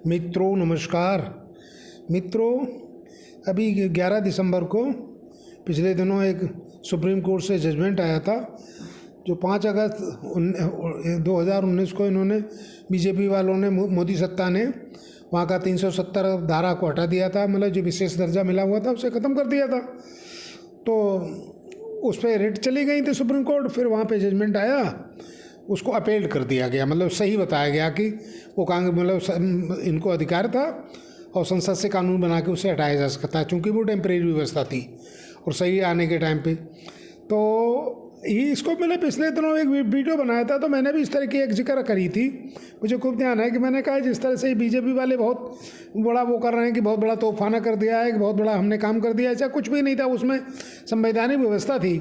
मित्रों नमस्कार। मित्रों, अभी 11 दिसंबर को पिछले दिनों एक सुप्रीम कोर्ट से जजमेंट आया था जो 5 अगस्त 2019 को इन्होंने बीजेपी वालों ने, मोदी सत्ता ने वहाँ का 370 धारा को हटा दिया था। मतलब जो विशेष दर्जा मिला हुआ था उसे ख़त्म कर दिया था। तो उस पर रिट चली गई थी सुप्रीम कोर्ट। फिर वहाँ पे जजमेंट आया, उसको अपील कर दिया गया। मतलब सही बताया गया कि वो कांग्रेस मतलब इनको अधिकार था और संसद से कानून बना के उसे हटाया जा सकता है, चूँकि वो टेम्परेरी व्यवस्था थी और सही आने के टाइम पे। तो ये इसको मैंने पिछले दिनों एक वीडियो बनाया था, तो मैंने भी इस तरह की एक जिक्र करी थी। मुझे खूब ध्यान है कि मैंने कहा जिस तरह से बीजेपी वाले बहुत बड़ा वो कर रहे हैं कि बहुत बड़ा तोहफाना कर दिया है कि बहुत बड़ा हमने काम कर दिया, ऐसा कुछ भी नहीं था। उसमें संवैधानिक व्यवस्था थी।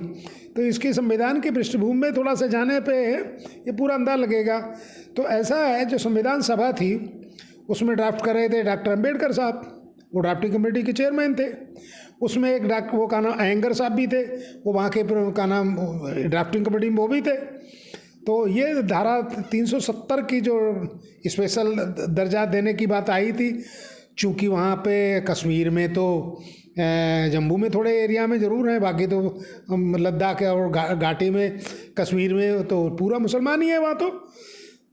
तो इसकी संविधान की पृष्ठभूमि में थोड़ा सा जाने पे ये पूरा अंदाज लगेगा। तो ऐसा है, जो संविधान सभा थी उसमें ड्राफ्ट कर रहे थे डॉक्टर अम्बेडकर साहब, वो ड्राफ्टिंग कमेटी के चेयरमैन थे। उसमें एक वो का नाम अयंगर साहब भी थे, वो वहाँ के का नाम ड्राफ्टिंग कमेटी में वो भी थे। तो ये धारा 370 की जो स्पेशल दर्जा देने की बात आई थी, चूँकि वहाँ पे कश्मीर में तो जम्मू में थोड़े एरिया में ज़रूर है, बाकी तो लद्दाख और घाटी में, कश्मीर में तो पूरा मुसलमान ही है वहाँ।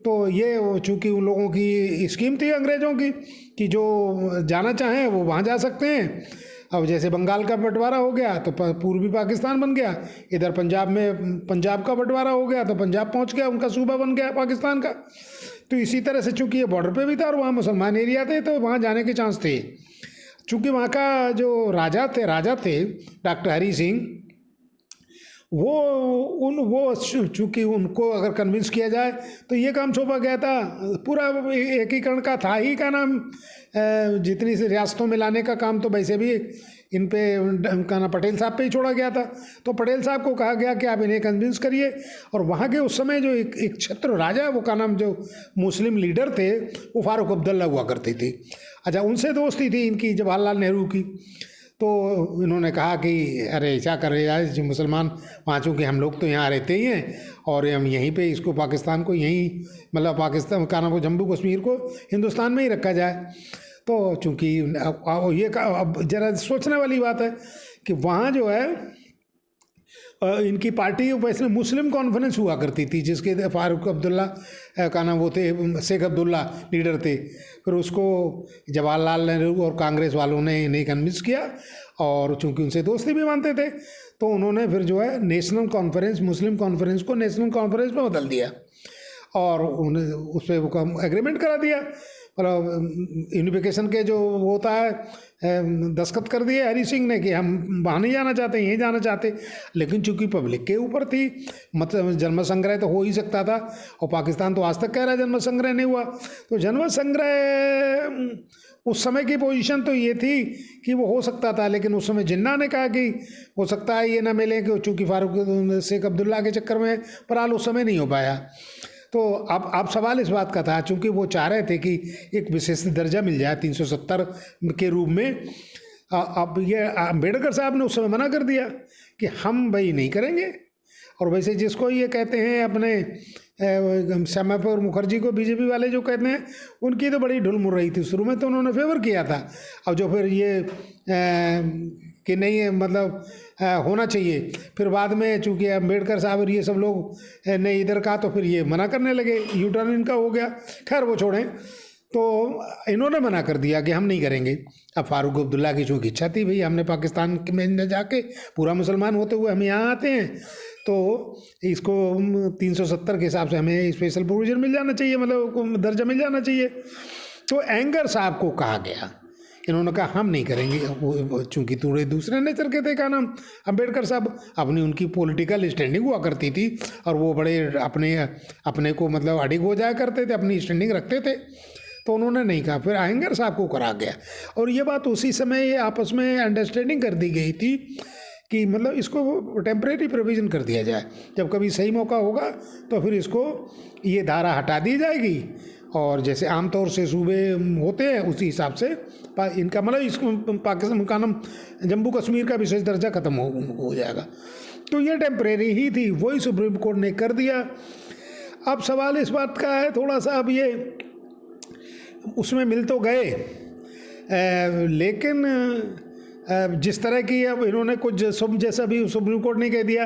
तो ये चूँकि उन लोगों की स्कीम थी अंग्रेज़ों की कि जो जाना चाहें वो वहाँ जा सकते हैं। अब जैसे बंगाल का बंटवारा हो गया तो पूर्वी पाकिस्तान बन गया, इधर पंजाब में पंजाब का बंटवारा हो गया तो पंजाब पहुँच गया, उनका सूबा बन गया पाकिस्तान का। तो इसी तरह से चूँकि ये बॉर्डर पे भी था और वहाँ मुसलमान एरिया थे, तो वहाँ जाने के चांस थे। चूँकि वहाँ का जो राजा थे डॉक्टर हरी सिंह, वो चूँकि उनको अगर कन्विंस किया जाए तो ये काम सौंपा गया था। पूरा एकीकरण का था ही का नाम, जितनी सी रियासतों में लाने का काम तो वैसे भी इन पे का नाम पटेल साहब पे ही छोड़ा गया था। तो पटेल साहब को कहा गया कि आप इन्हें कन्विंस करिए। और वहाँ के उस समय जो एक छत्र राजा, वो का नाम जो मुस्लिम लीडर थे, वो फारूक अब्दुल्ला हुआ करती थी। अच्छा, उनसे दोस्ती थी इनकी जवाहरलाल नेहरू की। तो इन्होंने कहा कि अरे क्या कर रहे यार, जो मुसलमान वहाँ, चूँकि हम लोग तो यहाँ रहते ही हैं और हम यहीं पे इसको पाकिस्तान को यहीं, मतलब पाकिस्तान का नाम जम्मू कश्मीर को हिंदुस्तान में ही रखा जाए। तो चूँकि ये अब जरा सोचने वाली बात है कि वहाँ जो है इनकी पार्टी वैसे मुस्लिम कॉन्फ्रेंस हुआ करती थी, जिसके फारूक अब्दुल्ला का नाम वो थे, शेख अब्दुल्ला लीडर थे। फिर उसको जवाहरलाल नेहरू और कांग्रेस वालों ने इन्हें कन्विंस किया, और चूंकि उनसे दोस्ती भी मानते थे तो उन्होंने फिर जो है नेशनल कॉन्फ्रेंस, मुस्लिम कॉन्फ्रेंस को नेशनल कॉन्फ्रेंस में बदल दिया और उन्हें उस पर वो एग्रीमेंट करा दिया। मतलब यूनिफिकेशन के जो वो होता है, दस्तखत कर दिए हरी सिंह ने कि हम वहाँ नहीं जाना चाहते, यहीं जाना चाहते। लेकिन चूंकि पब्लिक के ऊपर थी, मतलब जन्म संग्रह तो हो ही सकता था, और पाकिस्तान तो आज तक कह रहा है जन्म संग्रह नहीं हुआ। तो जन्म संग्रह उस समय की पोजीशन तो ये थी कि वो हो सकता था, लेकिन उस समय जिन्ना ने कहा कि हो सकता है ये ना मिले, कि चूँकि फारूक शेख अब्दुल्ला के चक्कर में बहरहाल उस समय नहीं हो पाया। तो अब सवाल इस बात का था, चूँकि वो चाह रहे थे कि एक विशेष दर्जा मिल जाए 370 के रूप में। अब ये अम्बेडकर साहब ने उस समय मना कर दिया कि हम भाई नहीं करेंगे। और वैसे जिसको ये कहते हैं अपने श्यामाप्रसाद मुखर्जी को बीजेपी वाले जो कहते हैं, उनकी तो बड़ी ढुल मुड़ रही थी। शुरू में तो उन्होंने फेवर किया था, अब जो फिर ये कि नहीं है, मतलब होना चाहिए, फिर बाद में चूँकि अम्बेडकर साहब और ये सब लोग ने इधर कहा तो फिर ये मना करने लगे, यू टर्न इनका हो गया। खैर वो छोड़ें, तो इन्होंने मना कर दिया कि हम नहीं करेंगे। अब फारूक अब्दुल्ला की चूँकि इच्छा थी, भाई हमने पाकिस्तान में न जाके पूरा मुसलमान होते हुए हम यहाँ आते हैं, तो इसको 370 के हिसाब से हमें स्पेशल प्रोविजन मिल जाना चाहिए, मतलब दर्जा मिल जाना चाहिए। तो अयंगर साहब को कहा गया, इन्होंने कहा हम नहीं करेंगे। वो चूँकि थोड़े दूसरे नेचर के थे, का नाम अम्बेडकर साहब, अपनी उनकी पॉलिटिकल स्टैंडिंग हुआ करती थी और वो बड़े अपने को मतलब अडिग हो जाया करते थे, अपनी स्टैंडिंग रखते थे। तो उन्होंने नहीं कहा, फिर अयंगर साहब को करा गया। और ये बात उसी समय ये आपस में अंडरस्टैंडिंग कर दी गई थी कि मतलब इसको टेम्परेरी प्रोविज़न कर दिया जाए, जब कभी सही मौका होगा तो फिर इसको ये धारा हटा दी जाएगी, और जैसे आमतौर से सूबे होते हैं उसी हिसाब से इनका मतलब इसको पाकिस्तान का नाम जम्मू कश्मीर का विशेष दर्जा खत्म हो जाएगा। तो ये टेम्परेरी ही थी, वही सुप्रीम कोर्ट ने कर दिया। अब सवाल इस बात का है थोड़ा सा, अब ये उसमें मिल तो गए, लेकिन जिस तरह की अब इन्होंने कुछ जैसा भी सुप्रीम कोर्ट ने कह दिया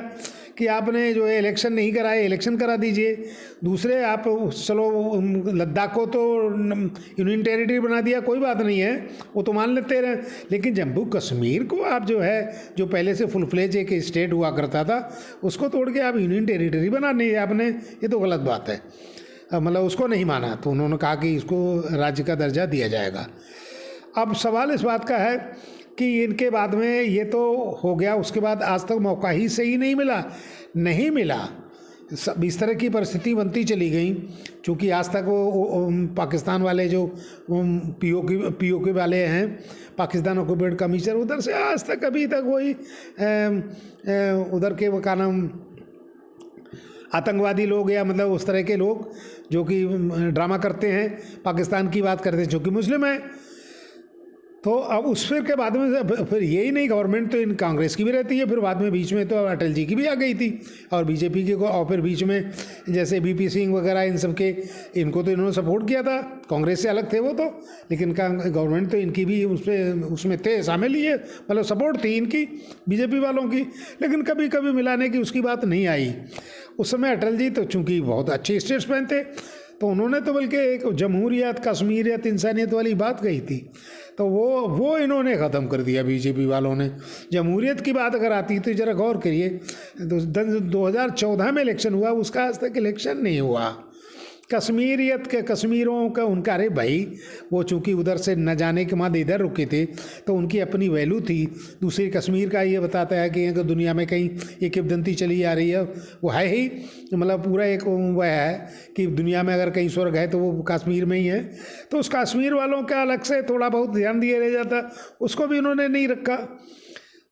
कि आपने जो है इलेक्शन नहीं कराए, इलेक्शन करा दीजिए। दूसरे आप चलो लद्दाख को तो यूनियन टेरिटरी बना दिया, कोई बात नहीं है, वो तो मान लेते रहे, लेकिन जम्मू कश्मीर को आप जो है, जो पहले से फुल फ्लेज एक स्टेट हुआ करता था, उसको तोड़ के आप यूनियन टेरिटरी बना दी आपने, ये तो गलत बात है। मतलब उसको नहीं माना, तो उन्होंने कहा कि इसको राज्य का दर्जा दिया जाएगा। अब सवाल इस बात का है कि इनके बाद में ये तो हो गया, उसके बाद आज तक मौका ही सही नहीं मिला। सब इस तरह की परिस्थिति बनती चली गई, क्योंकि आज तक वो पाकिस्तान वाले जो पीओके वाले हैं, पाकिस्तान ऑक्यूपाइड कमीशन, उधर से आज तक अभी तक वही उधर के वो का नाम आतंकवादी लोग या मतलब उस तरह के लोग जो कि ड्रामा करते हैं, पाकिस्तान की बात करते हैं, जो कि मुस्लिम है। तो अब उस फिर के बाद में फिर यही नहीं, गवर्नमेंट तो इन कांग्रेस की भी रहती है, फिर बाद में बीच में तो अटल जी की भी आ गई थी और बीजेपी की, और फिर बीच में जैसे बीपी सिंह वगैरह इन सब के, इनको तो इन्होंने सपोर्ट किया था, कांग्रेस से अलग थे वो तो, लेकिन गवर्नमेंट तो इनकी भी उसमें थे शामिल ही है, मतलब सपोर्ट थी इनकी बीजेपी वालों की, लेकिन कभी कभी मिलाने की उसकी बात नहीं आई। उस समय अटल जी तो चूँकि बहुत अच्छे स्टेट्समैन थे, तो उन्होंने तो बल्कि एक जमहूरियत, कश्मीरियत, इंसानियत वाली बात कही थी, तो वो इन्होंने ख़त्म कर दिया बीजेपी वालों ने। जमहूरियत की बात अगर आती तो ज़रा गौर करिए, तो 2014 में इलेक्शन हुआ, उसका आज तक इलेक्शन नहीं हुआ। कश्मीरियत के कश्मीरों का उनका, अरे भाई वो चूँकि उधर से न जाने के बाद इधर रुके थे तो उनकी अपनी वैल्यू थी। दूसरी कश्मीर का ये बताता है कि दुनिया में कहीं एक किंवदंती चली आ रही है, वो है ही, मतलब पूरा एक वह है कि दुनिया में अगर कहीं स्वर्ग है तो वो कश्मीर में ही है। तो उस कश्मीर वालों का अलग से थोड़ा बहुत ध्यान दिया रह जाता, उसको भी इन्होंने नहीं रखा।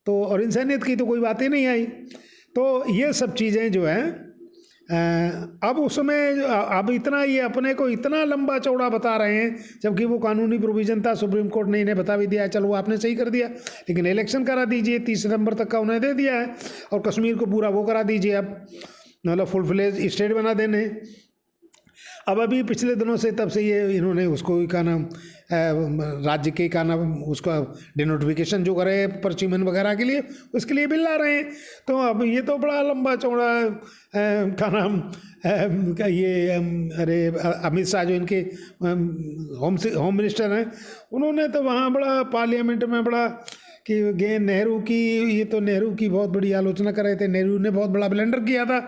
तो और इंसानियत की तो कोई बात ही नहीं आई। तो ये सब चीज़ें जो हैं अब उसमें अब इतना ये अपने को इतना लंबा चौड़ा बता रहे हैं, जबकि वो कानूनी प्रोविज़न था, सुप्रीम कोर्ट ने इन्हें बता भी दिया, चलो वो आपने सही कर दिया, लेकिन इलेक्शन करा दीजिए, 30 सितंबर तक का उन्हें दे दिया है, और कश्मीर को पूरा वो करा दीजिए, अब मतलब फुल फ्लेज स्टेट बना देने। अब अभी पिछले दिनों से तब से ये इन्होंने उसको का नाम राज्य के का नाम उसका डिनोटिफिकेशन जो करे परचीमन वगैरह के लिए, उसके लिए बिल ला रहे हैं। तो अब ये तो बड़ा लंबा चौड़ा का नाम ये अरे अमित शाह जो इनके होम मिनिस्टर हैं, उन्होंने तो वहाँ बड़ा पार्लियामेंट में बड़ा कि नेहरू की, ये तो नेहरू की बहुत बड़ी आलोचना कर रहे थे। नेहरू ने बहुत बड़ा ब्लंडर किया था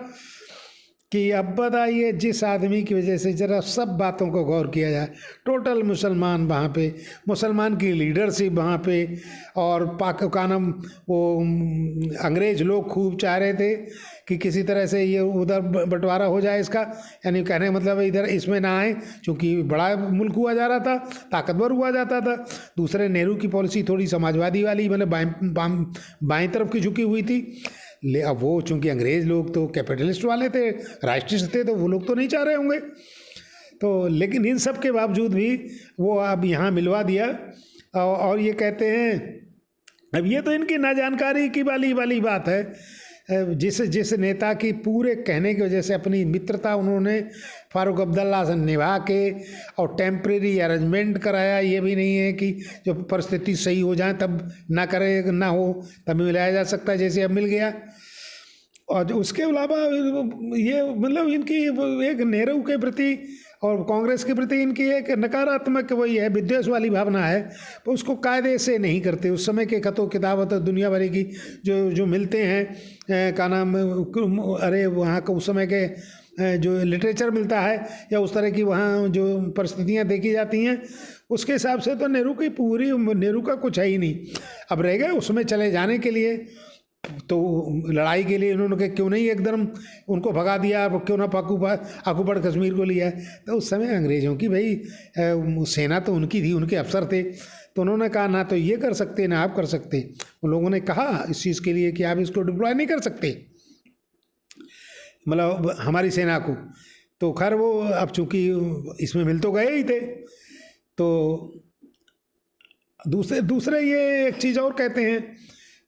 कि अब बताइए जिस आदमी की वजह से जरा सब बातों को गौर किया जाए, टोटल मुसलमान वहाँ पे, मुसलमान की लीडरशिप वहाँ पे, और पाकिस्तान वो अंग्रेज़ लोग खूब चाह रहे थे कि किसी तरह से ये उधर बंटवारा हो जाए इसका, यानी कहने मतलब इधर इसमें ना आए, क्योंकि बड़ा मुल्क हुआ जा रहा था, ताकतवर हुआ जाता था। दूसरे नेहरू की पॉलिसी थोड़ी समाजवादी वाली, मतलब बाएं तरफ की झुकी हुई थी। अब वो चूँकि अंग्रेज़ लोग तो कैपिटलिस्ट वाले थे, राष्ट्रिस्ट थे, तो वो लोग तो नहीं चाह रहे होंगे। तो लेकिन इन सब के बावजूद भी वो अब यहाँ मिलवा दिया, और ये कहते हैं, अब ये तो इनकी नाजानकारी की वाली बात है। जिस नेता की पूरे कहने की वजह से अपनी मित्रता उन्होंने फारूक अब्दुल्ला से निभा के और टेम्परेरी अरेंजमेंट कराया, ये भी नहीं है कि जब परिस्थिति सही हो जाए तब ना करे, ना हो तब मिलाया जा सकता है, जैसे अब मिल गया। और उसके अलावा ये मतलब इनकी एक नेहरू के प्रति और कांग्रेस के प्रति इनकी एक नकारात्मक वही है, विद्वेष वाली भावना है, तो उसको कायदे से नहीं करते। उस समय के खतों किताबत दुनिया भर की जो मिलते हैं का नाम, अरे वहाँ का उस समय के जो लिटरेचर मिलता है या उस तरह की वहाँ जो परिस्थितियाँ देखी जाती हैं, उसके हिसाब से तो नेहरू का कुछ है ही नहीं। अब रह गए उसमें चले जाने के लिए, तो लड़ाई के लिए इन्होंने क्यों नहीं एकदम उनको भगा दिया, क्यों ना ऑक्यूपाइड कश्मीर को लिया। तो उस समय अंग्रेज़ों की भाई सेना तो उनकी थी, उनके अफसर थे, तो उन्होंने कहा ना तो ये कर सकते ना आप कर सकते। उन लोगों ने कहा इस चीज़ के लिए कि आप इसको डिप्लॉय नहीं कर सकते, मतलब हमारी सेना को। तो खैर वो अब चूँकि इसमें मिल तो गए ही थे। तो दूसरे ये एक चीज़ और कहते हैं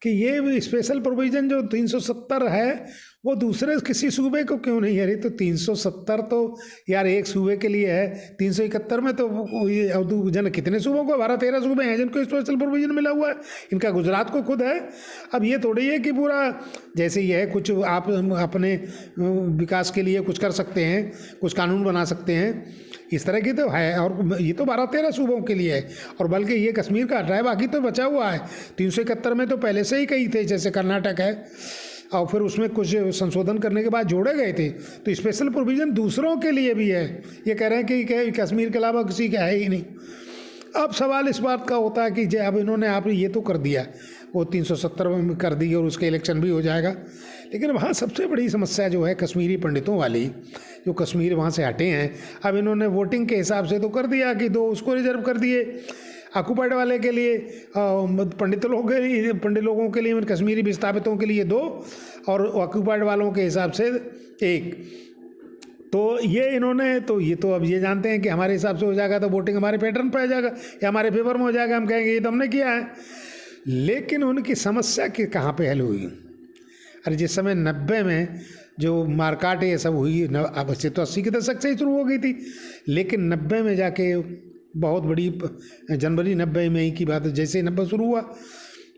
कि ये स्पेशल प्रोविज़न जो 370 है वो दूसरे किसी सूबे को क्यों नहीं है। अरे तो 370 तो यार एक सूबे के लिए है, 371 में तो ये जन कितने सूबों को, 12-13 सूबे हैं जिनको स्पेशल प्रोविज़न मिला हुआ है। इनका गुजरात को खुद है। अब ये थोड़ी है कि पूरा जैसे ही है, कुछ आप अपने विकास के लिए कुछ कर सकते हैं, कुछ कानून बना सकते हैं, इस तरह की तो है। और ये तो 12-13 सूबों के लिए है, और बल्कि ये कश्मीर का हट रहा है, बाकी तो बचा हुआ है। 371 में तो पहले से ही कई थे, जैसे कर्नाटक है, और फिर उसमें कुछ संशोधन करने के बाद जोड़े गए थे। तो स्पेशल प्रोविज़न दूसरों के लिए भी है। ये कह रहे हैं कि कश्मीर के अलावा किसी का है ही नहीं। अब सवाल इस बात का होता है कि अब इन्होंने आप ये तो कर दिया, वो 370 में कर दी और उसके इलेक्शन भी हो जाएगा, लेकिन वहाँ सबसे बड़ी समस्या जो है कश्मीरी पंडितों वाली, जो कश्मीर वहाँ से हटे हैं। अब इन्होंने वोटिंग के हिसाब से तो कर दिया कि 2 उसको रिजर्व कर दिए ऑक्यूपाइड वाले के लिए, पंडित लोगों के लिए, कश्मीरी विस्थापितों के लिए 2 और ऑक्यूपाइड वालों के हिसाब से 1। तो ये इन्होंने तो ये तो अब ये जानते हैं कि हमारे हिसाब से हो जाएगा तो वोटिंग हमारे पैटर्न पे आ जाएगा या हमारे फेवर में हो जाएगा, हम कहेंगे ये तो हमने किया है। लेकिन उनकी समस्या कि कहाँ पे हल हुई। अरे जिस समय 90 में जो मारकाट ये सब हुई, अब से तो 80 के दशक से ही शुरू हो गई थी, लेकिन 90 में जाके बहुत बड़ी, जनवरी 90 में ही की बात है, जैसे ही 90 शुरू हुआ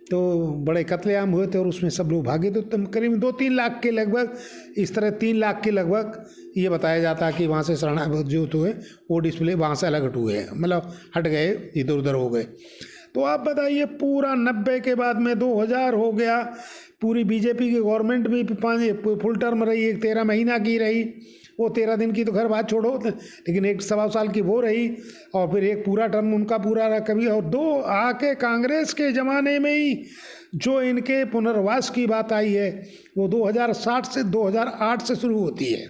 तो बड़े कत्लेआम हुए थे और उसमें सब लोग भागे। तो करीब 2-3 लाख के लगभग, इस तरह 3 लाख के लगभग ये बताया जाता है कि वहाँ से शरणागत जो हुए वो डिस्प्ले वहाँ से अलग हट हुए, मतलब हट गए, इधर उधर हो गए। तो आप बताइए पूरा 90 के बाद में 2000 हो गया, पूरी बीजेपी की गवर्नमेंट भी 5 फुल टर्म रही, एक 13 महीना की रही, वो 13 दिन की तो खैर बात छोड़ो, लेकिन 1 सवा साल की वो रही, और फिर एक पूरा टर्म उनका पूरा रहा कभी। और 2 आके कांग्रेस के ज़माने में ही जो इनके पुनर्वास की बात आई है वो 2060 से 2008 से शुरू होती है।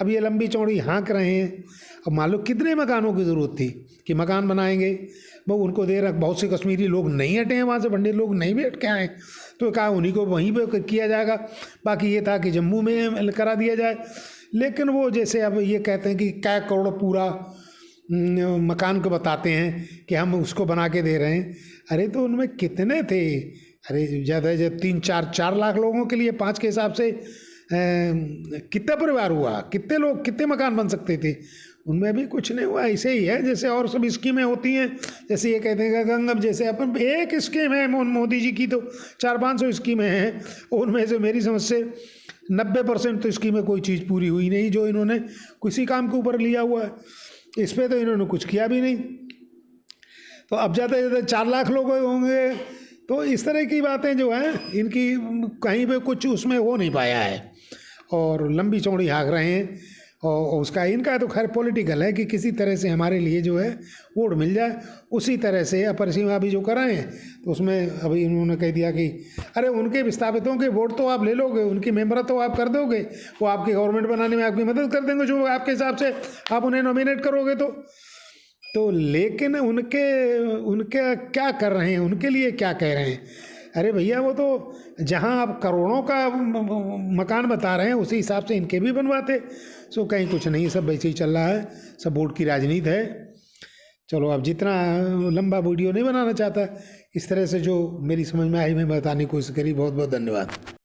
अब ये लंबी चौड़ी हाँक रहे हैं। अब मालूम कितने मकानों की ज़रूरत थी कि मकान बनाएंगे, वो उनको दे रख, बहुत से कश्मीरी लोग नहीं हटे हैं वहाँ से, पंडित लोग नहीं भी हट के आए, तो कहा उन्हीं को वहीं पे किया जाएगा। बाकी ये था कि जम्मू में करा दिया जाए, लेकिन वो जैसे अब ये कहते हैं कि क्या करोड़ पूरा मकान को बताते हैं कि हम उसको बना के दे रहे हैं। अरे तो उनमें कितने थे, अरे ज़्यादा 3-4 लाख लोगों के लिए 5 के हिसाब से कितना परिवार हुआ, कितने लोग, कितने मकान बन सकते थे, उनमें भी कुछ नहीं हुआ। ऐसे ही है जैसे और सब स्कीमें होती हैं, जैसे ये कहते हैं गंगम, जैसे अपन एक स्कीम है मोदी जी की तो 400-500 स्कीमें हैं, उनमें से मेरी समझ से 90% तो स्कीमें कोई चीज़ पूरी हुई नहीं जो इन्होंने किसी काम के ऊपर लिया हुआ है। इस पर तो इन्होंने कुछ किया भी नहीं। तो अब ज़्यादा से ज़्यादा 4 लाख लोग होंगे। तो इस तरह की बातें जो हैं इनकी कहीं पे कुछ उसमें हो नहीं पाया है, और लंबी चौड़ी हाँक रहे हैं। और उसका इनका तो खैर पॉलिटिकल है कि किसी तरह से हमारे लिए जो है वोट मिल जाए। उसी तरह से अपर सीमा भी जो कराएं तो उसमें अभी इन्होंने कह दिया कि अरे उनके विस्थापितों के वोट तो आप ले लोगे, उनकी मेंबर तो आप कर दोगे, वो आपकी गवर्नमेंट बनाने में आपकी मदद कर देंगे जो आपके हिसाब से आप उन्हें नॉमिनेट करोगे तो लेकिन उनके क्या कर रहे हैं, उनके लिए क्या कह रहे हैं। अरे भैया वो तो जहां आप करोड़ों का मकान बता रहे हैं उसी हिसाब से इनके भी बनवाते। सो कहीं कुछ नहीं, सब वैसे ही चल रहा है, सब वोट की राजनीति है। चलो अब जितना लंबा वीडियो नहीं बनाना चाहता, इस तरह से जो मेरी समझ में आई मैं बताने की कोशिश करी। बहुत बहुत धन्यवाद।